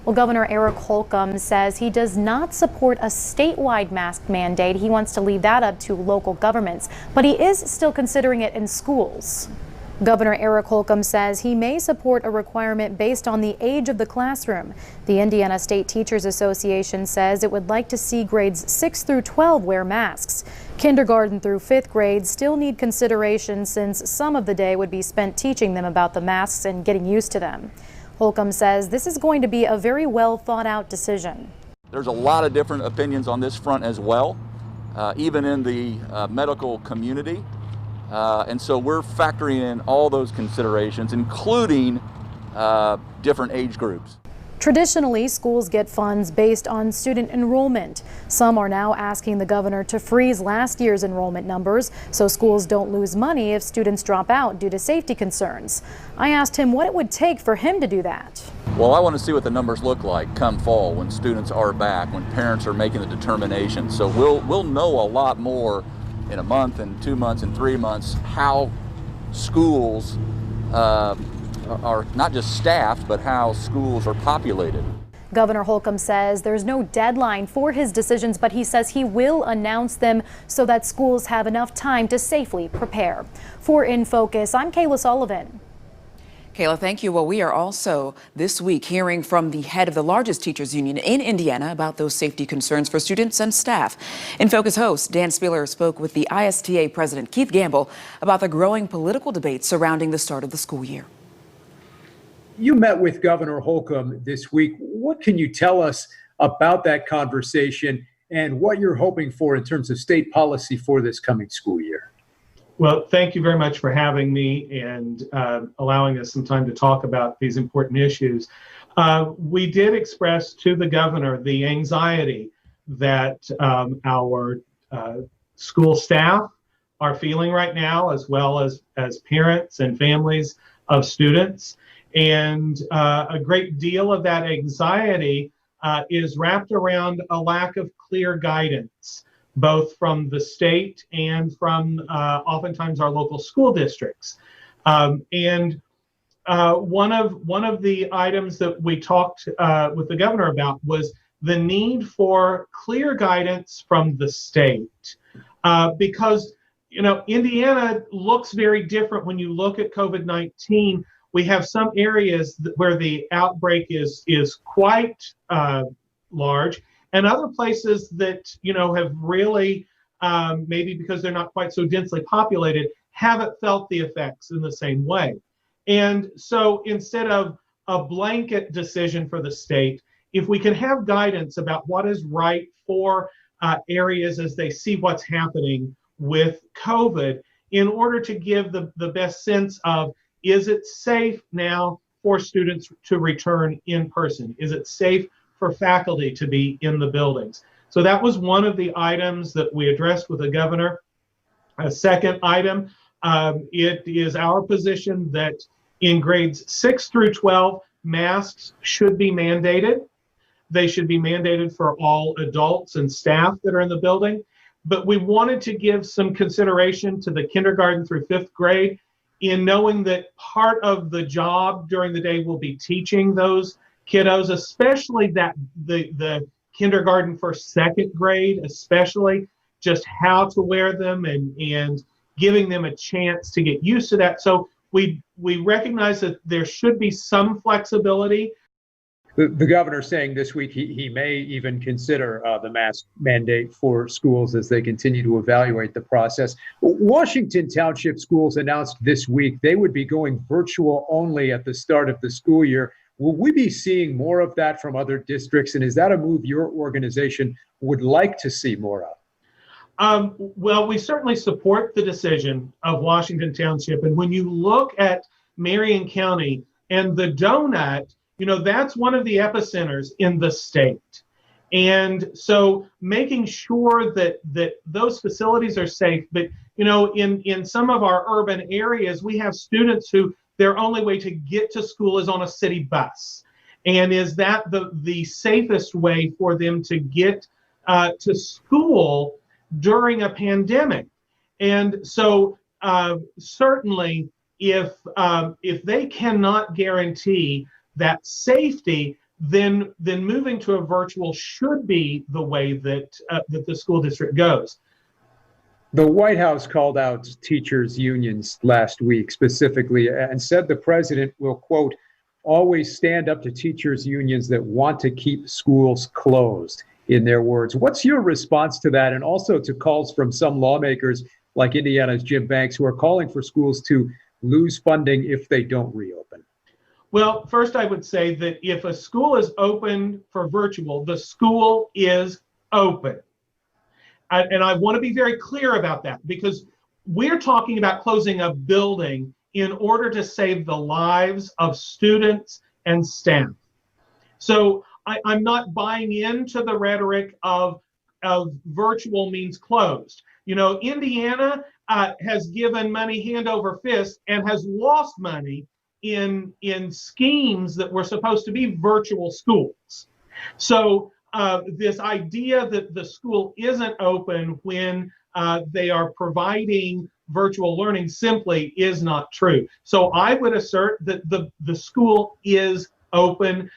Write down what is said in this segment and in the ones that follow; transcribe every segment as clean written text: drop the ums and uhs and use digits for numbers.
Well, Governor Eric Holcomb says he does not support a statewide mask mandate. He wants to leave that up to local governments, but he is still considering it in schools. Governor Eric Holcomb says he may support a requirement based on the age of the classroom. The Indiana State Teachers Association says it would like to see grades 6 through 12 wear masks. Kindergarten through 5th grade still need consideration since some of the day would be spent teaching them about the masks and getting used to them. Holcomb says this is going to be a very well thought out decision. There's a lot of different opinions on this front as well, even in the medical community. And so we're factoring in all those considerations, including different age groups. Traditionally, schools get funds based on student enrollment. Some are now asking the governor to freeze last year's enrollment numbers so schools don't lose money if students drop out due to safety concerns. I asked him what it would take for him to do that. Well, I want to see what the numbers look like come fall when students are back, when parents are making the determination. So we'll know a lot more in a month and 2 months and 3 months how schools are not just staffed, but how schools are populated. Governor Holcomb says there's no deadline for his decisions, but he says he will announce them so that schools have enough time to safely prepare. For In Focus, I'm Kayla Sullivan. Kayla, thank you. Well, we are also this week hearing from the head of the largest teachers union in Indiana about those safety concerns for students and staff. In Focus host Dan Spieler spoke with the ISTA president Keith Gamble about the growing political debate surrounding the start of the school year. You met with Governor Holcomb this week. What can you tell us about that conversation and what you're hoping for in terms of state policy for this coming school year? Well, thank you very much for having me and allowing us some time to talk about these important issues. We did express to the governor the anxiety that our school staff are feeling right now, as well as parents and families of students. And a great deal of that anxiety is wrapped around a lack of clear guidance, both from the state and from oftentimes our local school districts. And one of the items that we talked with the governor about was the need for clear guidance from the state, because Indiana looks very different when you look at COVID-19. We have some areas where the outbreak is quite large, and other places that have really, maybe because they're not quite so densely populated, haven't felt the effects in the same way. And so instead of a blanket decision for the state, if we can have guidance about what is right for areas as they see what's happening with COVID, in order to give the best sense of, is it safe now for students to return in person? Is it safe for faculty to be in the buildings? So that was one of the items that we addressed with the governor. A second item, it is our position that in grades 6 through 12, masks should be mandated. They should be mandated for all adults and staff that are in the building. But we wanted to give some consideration to the kindergarten through 5th grade, in knowing that part of the job during the day will be teaching those kiddos, especially that the kindergarten for 2nd grade, especially just how to wear them and giving them a chance to get used to that. So we recognize that there should be some flexibility. The governor saying this week he may even consider the mask mandate for schools as they continue to evaluate the process. Washington Township Schools announced this week they would be going virtual only at the start of the school year. Will we be seeing more of that from other districts? And is that a move your organization would like to see more of? Well, we certainly support the decision of Washington Township. And when you look at Marion County and the donut, that's one of the epicenters in the state. And so making sure that those facilities are safe, but in some of our urban areas, we have students who their only way to get to school is on a city bus. And is that the safest way for them to get to school during a pandemic? And so certainly if they cannot guarantee that safety, then moving to a virtual should be the way that the school district goes. The White House called out teachers' unions last week specifically and said the president will, quote, always stand up to teachers' unions that want to keep schools closed, in their words. What's your response to that, and also to calls from some lawmakers like Indiana's Jim Banks who are calling for schools to lose funding if they don't reopen? Well, first I would say that if a school is open for virtual, the school is open. And I want to be very clear about that, because we're talking about closing a building in order to save the lives of students and staff. So I'm not buying into the rhetoric of virtual means closed. You know, Indiana has given money hand over fist and has lost money in schemes that were supposed to be virtual schools. So this idea that the school isn't open when they are providing virtual learning simply is not true. So I would assert that the school is open.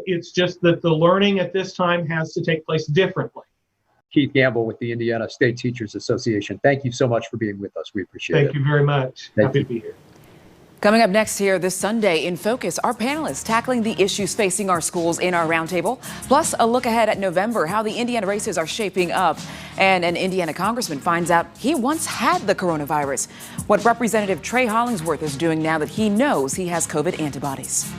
It's just that the learning at this time has to take place differently. Keith Gamble with the Indiana State Teachers Association. Thank you so much for being with us. We appreciate it. Thank you very much. Happy to be here. Coming up next here this Sunday in Focus, our panelists tackling the issues facing our schools in our roundtable, plus a look ahead at November, how the Indiana races are shaping up, and an Indiana congressman finds out he once had the coronavirus. What Representative Trey Hollingsworth is doing now that he knows he has COVID antibodies.